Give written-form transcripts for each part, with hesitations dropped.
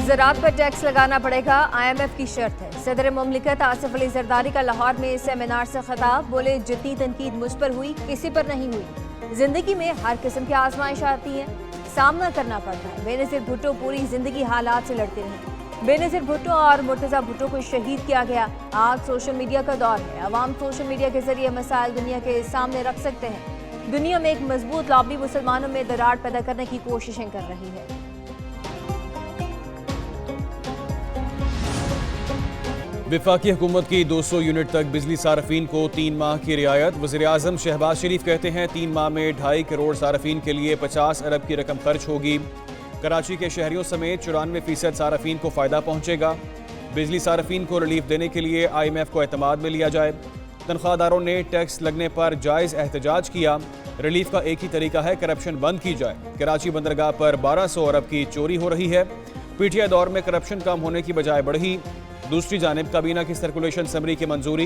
ज़राअत पर टैक्स लगाना पड़ेगा, IMF की शर्त है। सदर मुमलिकत आसिफ अली जरदारी का लाहौर में सेमिनार से खिताब, बोले जितनी तनकीद मुझ पर हुई किसी पर नहीं हुई। जिंदगी में हर किस्म की आजमाइश आती है, सामना करना पड़ता है। बेनज़ीर भुट्टो पूरी जिंदगी हालात से लड़ते रहे। बेनज़ीर भुट्टो और मुर्तज़ा भुट्टो को शहीद किया गया। आज सोशल मीडिया का दौर है, अवाम सोशल मीडिया के जरिए मसाइल दुनिया के सामने रख सकते हैं। दुनिया में एक मजबूत लॉबी मुसलमानों में दरार पैदा करने की कोशिशें कर रही है। वफाकी हुकूमत की 200 यूनिट तक बिजली सार्फिन को 3 माह की रियायत। वज़ीर-ए-आज़म शहबाज शरीफ कहते हैं 3 माह में 2.5 करोड़ सार्फिन के लिए 50 अरब की रकम खर्च होगी। कराची के शहरियों समेत 94% सार्फिन को फ़ायदा पहुँचेगा। बिजली सार्फिन को रिलीफ देने के लिए IMF को एतमाद में लिया जाए। तनख्वाहदारों ने टैक्स लगने पर जायज़ एहतजाज किया। रिलीफ का एक ही तरीका है, करप्शन बंद की जाए। कराची बंदरगाह पर 1200 अरब की चोरी हो रही है। PTI दौर में करप्शन कम होने की बजाय बढ़ी। दूसरी जानिब काबीना की सर्कुलेशन समरी की मंजूरी।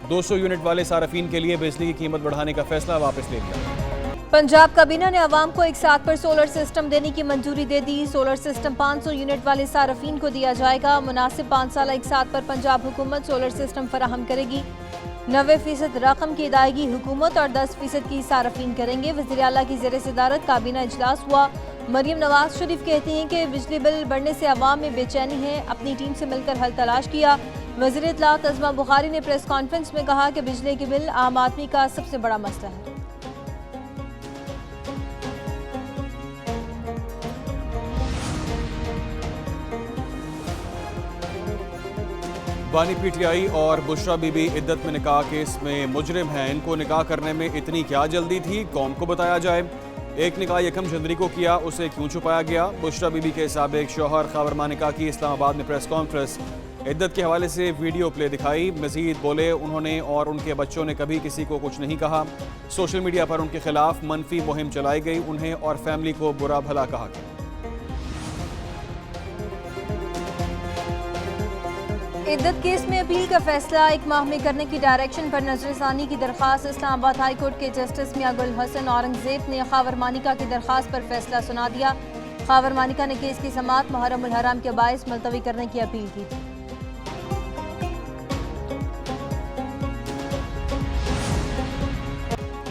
200 यूनिट वाले सार्फिन के लिए बिजली की कीमत बढ़ाने का फैसला वापस ले लिया। पंजाब काबीना ने आवाम को एक साथ पर सोलर सिस्टम देने की मंजूरी दे दी। सोलर सिस्टम 500 यूनिट वाले सार्फिन को दिया जाएगा। मुनासिब 5 साल एक साथ पर पंजाब हुकूमत सोलर सिस्टम फराहम करेगी। 90% रकम की अदायगी हुकूमत और 10% की सार्फिन करेंगे। वज़ीर आला की ज़ेर सदारत काबीना इजलास हुआ। मरियम नवाज शरीफ कहती हैं कि बिजली बिल बढ़ने से अवाम में बेचैनी है, अपनी टीम से मिलकर हल तलाश किया। वज़ीर इत्तलात अज़मा बुखारी ने प्रेस कॉन्फ्रेंस में कहा कि बिजली के बिल आम आदमी का सबसे बड़ा मसला है। बानी PTI और बुशरा बीबी इद्दत में निकाह केस में मुजरिम हैं। इनको निकाह करने में इतनी क्या जल्दी थी, कौम को बताया जाए। एक निकाह 1 जनवरी को किया, उसे क्यों छुपाया गया। बुशरा बीबी के साबिक शौहर ख़ावर मानिका की इस्लामाबाद में प्रेस कॉन्फ्रेंस। इद्दत के हवाले से वीडियो प्ले दिखाई। मजीद बोले उन्होंने और उनके बच्चों ने कभी किसी को कुछ नहीं कहा। सोशल मीडिया पर उनके खिलाफ मनफी मुहिम चलाई गई। उन्हें और फैमिली को बुरा भला कहा गया। इद्दत केस में अपील का फैसला 1 माह में करने की डायरेक्शन पर नजरसानी की दरखास्त। इस्लामाबाद हाई कोर्ट के जस्टिस मियां गुल हसन औरंगजेब ने ख़ावर मानिका की दरखास्त पर फैसला सुना दिया। ख़ावर मानिका ने केस की समाअत मुहर्रम उल हराम के बायस मुलतवी करने की अपील की थी।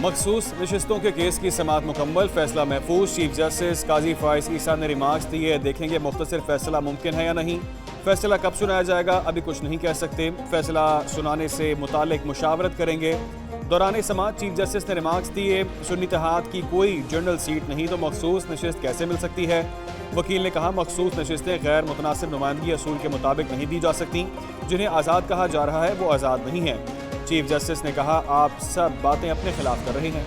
मखसूस नशिस्तों के केस की समाअत मुकम्मल, फैसला महफूज। चीफ जस्टिस काजी फाइज ईसा ने रिमार्क्स दिए, देखेंगे मुख्तसर फैसला मुमकिन है या नहीं। फैसला कब सुनाया जाएगा अभी कुछ नहीं कह सकते। फैसला सुनाने से मुतालिक मुशावरत करेंगे। दौरान समाअत चीफ जस्टिस ने रिमार्क्स दिए, सुन्नी इत्तेहाद की कोई जनरल सीट नहीं तो मखसूस नशिस्त कैसे मिल सकती है। वकील ने कहा मखसूस नशिस्तें गैर मुतनासिब नुमाइंदगी असूल के मुताबिक नहीं दी जा सकती। जिन्हें आज़ाद कहा जा रहा है वो आज़ाद नहीं है। चीफ जस्टिस ने कहा आप सब बातें अपने खिलाफ कर रहे हैं।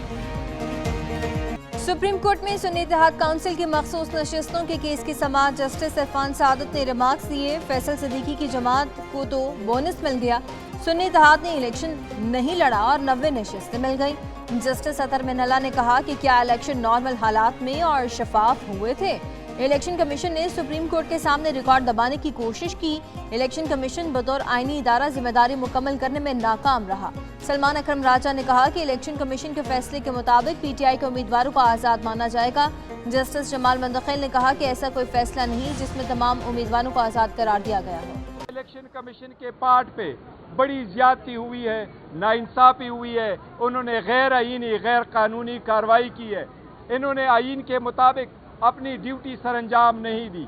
सुप्रीम कोर्ट में सुन्नी इत्तेहाद काउंसिल की मखसूस नशिस्तों के केस की समाअत जस्टिस इरफान सादत ने रिमार्क्स दिए। फैसल सिद्दीकी की जमात को तो बोनस मिल गया, सुन्नी इत्तेहाद ने इलेक्शन नहीं लड़ा और 90 नशिस्तें मिल गई। जस्टिस अतर मिनल्ला ने कहा कि क्या इलेक्शन नॉर्मल हालात में और शफाफ हुए थे। इलेक्शन कमीशन ने सुप्रीम कोर्ट के सामने रिकॉर्ड दबाने की कोशिश की। इलेक्शन कमीशन बतौर आईनी इदारा जिम्मेदारी मुकम्मल करने में नाकाम रहा। सलमान अकरम राजा ने कहा कि इलेक्शन कमीशन के फैसले के मुताबिक PTI के उम्मीदवारों को आज़ाद माना जाएगा। जस्टिस जमाल मंदखिल ने कहा कि ऐसा कोई फैसला नहीं जिसमें तमाम उम्मीदवारों को आज़ाद करार दिया गया हो। इलेक्शन कमीशन के पार्ट पे बड़ी ज्यादती हुई है, नाइंसाफी हुई है। उन्होंने गैर आईनी गैर कानूनी कार्रवाई की है। इन्होंने आईन के मुताबिक अपनी ड्यूटी सरअंजाम नहीं दी।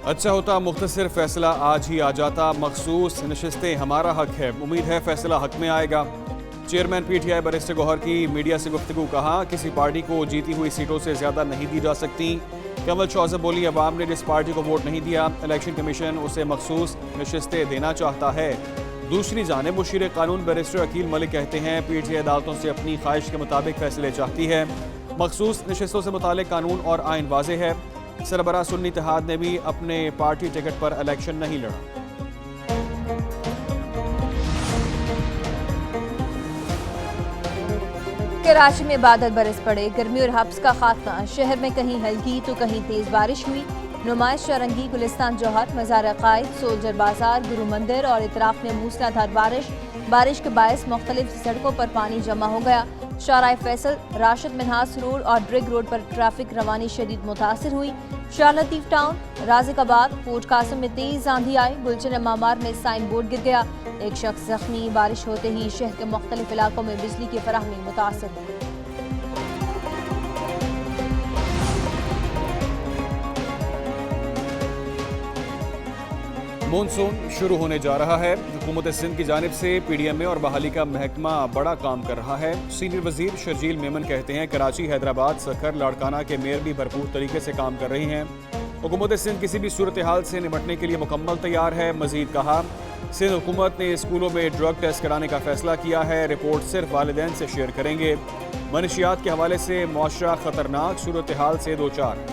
अच्छा होता मुख्तसर फैसला आज ही आ जाता। मखसूस नशिस्तें हमारा हक है, उम्मीद है फैसला हक में आएगा। चेयरमैन PTI बैरिस्टर गौहर की मीडिया से गुफ्तगू, कहा किसी पार्टी को जीती हुई सीटों से ज्यादा नहीं दी जा सकती। कमल चौधरी बोली अवाम ने जिस पार्टी को वोट नहीं दिया इलेक्शन कमीशन उसे मखसूस नशिस्तें देना चाहता है। दूसरी जानिब मुशीर कानून बैरिस्टर अकील मलिक कहते हैं PTI अदालतों से अपनी ख्वाहिश के मुताबिक फैसले चाहती है। मखसूस नशिस्तों से मुतालिक कानून और आइन वाज़े है। सरबराह सुन्नी इत्तेहाद ने भी अपने पार्टी टिकट पर इलेक्शन नहीं लड़ा। कराची में बादल बरस पड़े, गर्मी और हब्स का खात्मा। शहर में कहीं हल्की तो कहीं तेज बारिश हुई। नुमाइश चौरंगी, गुलिस्तान जौहर, मज़ार अकायद, सोल्जर बाजार, गुरु मंदिर और इतराफ में मूसलाधार बारिश के बायस मुख्तलिफ सड़कों पर पानी जमा हो गया। शाराय फैसल, राशिद मिन्हास रोड और ब्रिग रोड पर ट्रैफिक रवानी शदीद मुतासिर हुई। शाह लतीफ टाउन, राजिकाबाद, पोर्ट कासिम में तेज आंधी आई। गुलशन मामार में साइन बोर्ड गिर गया। एक शख्स जख्मी। बारिश होते ही शहर के मुख्तलिफ इलाकों में बिजली की फराहमी मुतासिर हुई। मॉनसून शुरू होने जा रहा है। हुकूमत सिंध की जानिब से पीडीएमए और बहाली का महकमा बड़ा काम कर रहा है। सीनियर वजीर शर्जील मेमन कहते हैं कराची, हैदराबाद, सखर, लाड़काना के मेयर भी भरपूर तरीके से काम कर रही हैं। हुकूमत सिंध किसी भी सूरत हाल से निपटने के लिए मुकम्मल तैयार है। मजीद कहा, सिंध हुकूमत ने स्कूलों में ड्रग टेस्ट कराने का फैसला किया है। रिपोर्ट सिर्फ वालिदैन से शेयर करेंगे। मनशियात के हवाले से मुआशरा खतरनाक सूरत हाल से दो चार।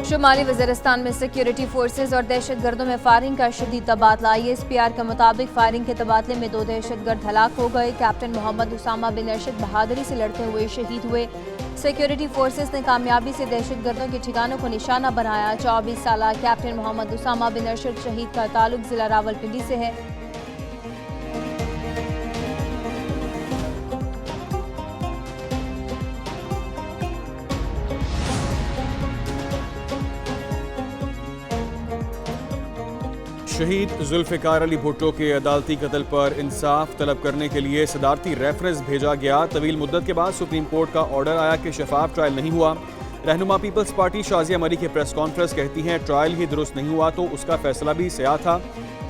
शुमाली वज़ीरिस्तान में सिक्योरिटी फोर्सेज और दहशत गर्दों में फायरिंग का शदीद तबादला। ISPR के मुताबिक फायरिंग के तबादले में 2 दहशत गर्द हलाक हो गए। कैप्टन मोहम्मद उसामा बिन अरशद बहादुरी से लड़ते हुए शहीद हुए। सिक्योरिटी फोर्सेज ने कामयाबी से दहशत गर्दों के ठिकानों को निशाना बनाया। 24 साल कैप्टन मोहम्मद उसामा बिन अरशद शहीद का ताल्लुक जिला रावलपिंडी से है। शहीद जुल्फ़िकार अली भुट्टो के अदालती कत्ल पर इंसाफ तलब करने के लिए सदारती रेफरेंस भेजा गया। तवील मुद्दत के बाद सुप्रीम कोर्ट का ऑर्डर आया कि शफाफ ट्रायल नहीं हुआ। रहनुमा पीपल्स पार्टी शाजिया मरी की प्रेस कॉन्फ्रेंस कहती हैं ट्रायल ही दुरुस्त नहीं हुआ तो उसका फैसला भी सया था।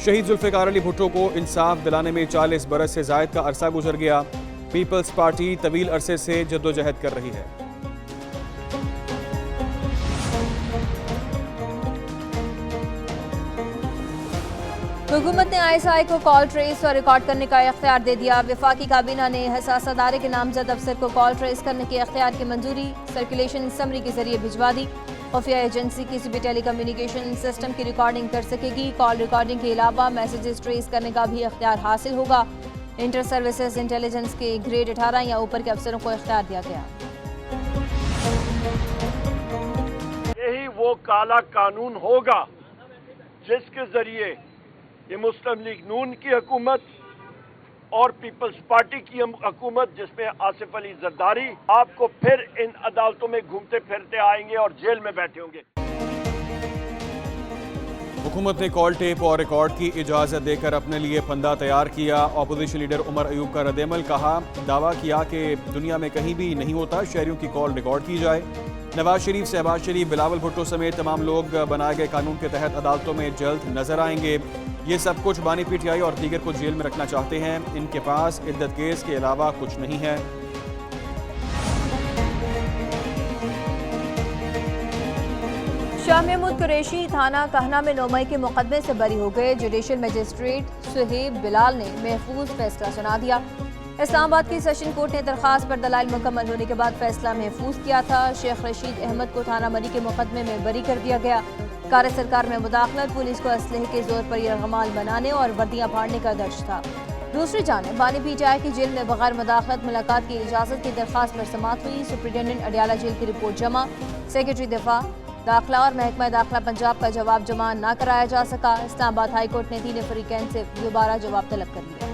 शहीद जुल्फ़िकार अली भुट्टो को इंसाफ दिलाने में 40 बरस से जायद का अरसा गुजर गया। पीपल्स पार्टी तवील अरसे से जद्दोजहद कर रही है। हुकूमत ने ISI को कॉल ट्रेस और रिकॉर्ड करने का इख्तियार दे दिया। वफाकी काबीना ने हसास अदारे के नामजद अफसर को कॉल ट्रेस करने के इख्तियार की मंजूरी सर्कुलेशन समरी के जरिए भिजवा दी। खुफिया एजेंसी किसी भी टेलीकम्युनिकेशन सिस्टम की रिकॉर्डिंग कर सकेगी। कॉल रिकॉर्डिंग के अलावा मैसेजेस ट्रेस करने का भी इख्तियार हासिल होगा। इंटर सर्विसेज इंटेलिजेंस के ग्रेड 18 या ऊपर के अफसरों को इख्तियार दिया गया। यही वो काला कानून होगा जिसके जरिए ये मुस्लिम लीग नून की हुकूमत और पीपल्स पार्टी की हुकूमत जिसमें आसिफ अली जरदारी आपको फिर इन अदालतों में घूमते फिरते आएंगे और जेल में बैठे होंगे। हुकूमत ने कॉल टेप और रिकॉर्ड की इजाज़त देकर अपने लिए फंदा तैयार किया। अपोजिशन लीडर उमर अयूब का रद्द-ए-अमल, कहा, दावा किया कि दुनिया में कहीं भी नहीं होता शहरियों की कॉल रिकॉर्ड की जाए। नवाज शरीफ, शहबाज शरीफ, बिलावल भुट्टो समेत तमाम लोग बनाए गए कानून के तहत अदालतों में जल्द नजर आएंगे। ये सब कुछ बानी PTI और दीगर को जेल में रखना चाहते हैं। इनके पास इद्दत केस के अलावा कुछ नहीं है। शाह महमूद कुरैशी थाना कहना में 9 मई के मुकदमे से बरी हो गए। जुडिशल मजिस्ट्रेट सुहेब बिलाल ने महफूज फैसला सुना दिया। इस्लामाबाद की सेशन कोर्ट ने दरखास्त पर दलाइल मुकम्मल होने के बाद फैसला महफूज किया था। शेख रशीद अहमद को थाना मरी के मुकदमे में बरी कर दिया गया। कार सरकार में मुदाखलत, पुलिस को असलहे के जोर पर यरगमाल बनाने और वर्दियां फाड़ने का दर्ज था। दूसरी जानिब बानी PTI की जेल में बगैर मुदाखलत मुलाकात की इजाज़त की दरखास्त पर समाअत हुई। सुप्रिटेंडेंट अडियाला जेल की रिपोर्ट जमा। सेक्रेटरी दिफा दाखिला और महकमा दाखिला पंजाब का जवाब जमा न कराया जा सका। इस्लामाबाद हाई कोर्ट ने 3 फरीकैन से दोबारा जवाब तलब कर लिया।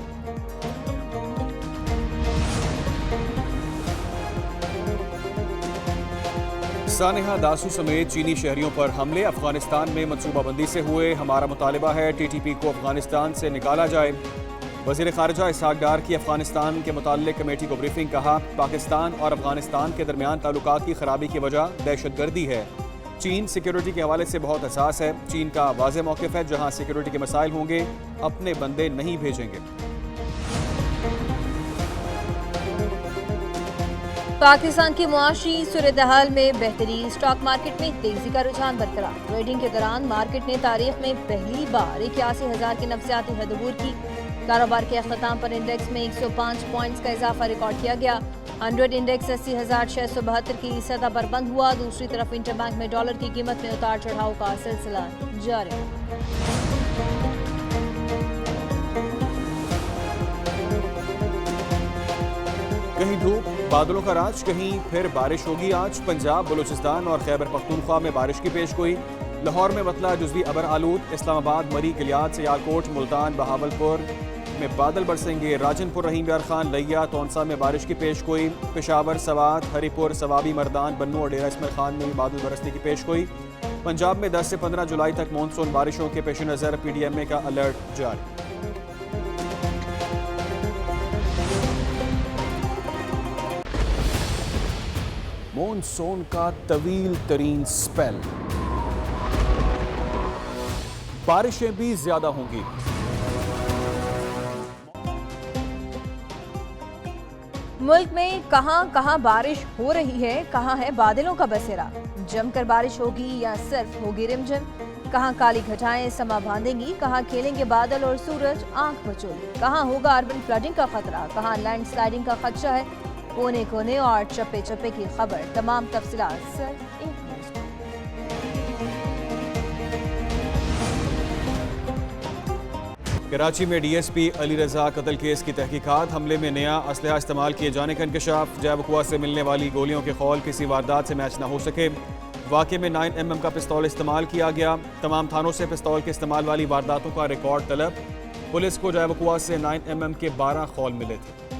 सानेहा दासू समेत चीनी शहरियों पर हमले अफगानिस्तान में मनसूबाबंदी से हुए। हमारा मुतालिबा है TTP को अफगानिस्तान से निकाला जाए। वज़ीर ख़ारिजा इसहाक़ डार की अफगानिस्तान के मुताल्लिक़ कमेटी को ब्रीफिंग, कहा, पाकिस्तान और अफगानिस्तान के दरमियान ताल्लुकात की खराबी की वजह दहशतगर्दी है। चीन सिक्योरिटी के हवाले से बहुत हसास है। चीन का वाज़ेह मौक़िफ़ है, जहाँ सिक्योरिटी के मसाइल होंगे अपने बंदे नहीं भेजेंगे। पाकिस्तान की मुआशी सूरत-ए-हाल में बेहतरी। स्टॉक मार्केट में तेजी का रुझान बरकरार। ट्रेडिंग के दौरान मार्केट ने तारीख में पहली बार 81,000 की नफसियाती हद अबूर की। कारोबार के अख्ताम पर इंडेक्स में 105 पॉइंट्स का इजाफा रिकॉर्ड किया गया। 100 इंडेक्स 80,672 की सतह पर बंद हुआ। दूसरी तरफ इंटरबैंक में डॉलर की कीमत में उतार चढ़ाव का सिलसिला जारी। कहीं धूप बादलों का राज, कहीं फिर बारिश होगी आज। पंजाब, बलूचिस्तान और खैबर पख्तूनख्वा में बारिश की पेशगोई। लाहौर में मतला जुज़वी अबर आलूद। इस्लामाबाद, मरी, किलियात, सियालकोट, मुल्तान, बहावलपुर में बादल बरसेंगे। राजनपुर, रहीम यार खान, लिया, तौनसा में बारिश की पेशगोई। पेशावर, सवात, हरीपुर, सवाबी, मर्दान, बन्नू और डेरा इस्माइल खान में भी बादल बरसने की पेशगोई। पंजाब में 10 से 15 जुलाई तक मानसून बारिशों के पेश नज़र PDMA का अलर्ट जारी। मानसून का तवील तरीन स्पेल, बारिशें भी ज्यादा होंगी। मुल्क में कहां बारिश हो रही है, कहां है बादलों का बसेरा। जमकर बारिश होगी या सिर्फ होगी रिमझिम। कहां काली घटाएं समा बांधेंगी, कहां खेलेंगे बादल और सूरज आंख बचोले। कहां होगा अर्बन फ्लडिंग का खतरा, कहां लैंडस्लाइडिंग का खदशा है। कोने कोने और चप्पे चप्पे की खबर, तमाम तफसीलात सिर्फ एक नज़र। कराची में DSP अली रजा कत्ल केस की तहकीकात। हमले में नया असलहा इस्तेमाल किए जाने का इंकशाफ। जैवकुआ से मिलने वाली गोलियों के खौल किसी वारदात से मैच न हो सके। वाक़े में 9mm का पिस्तौल इस्तेमाल किया गया। तमाम थानों से पिस्तौल के इस्तेमाल वाली वारदातों का रिकॉर्ड तलब। पुलिस को जैवकुआ से 9mm के 12 खौल मिले थे।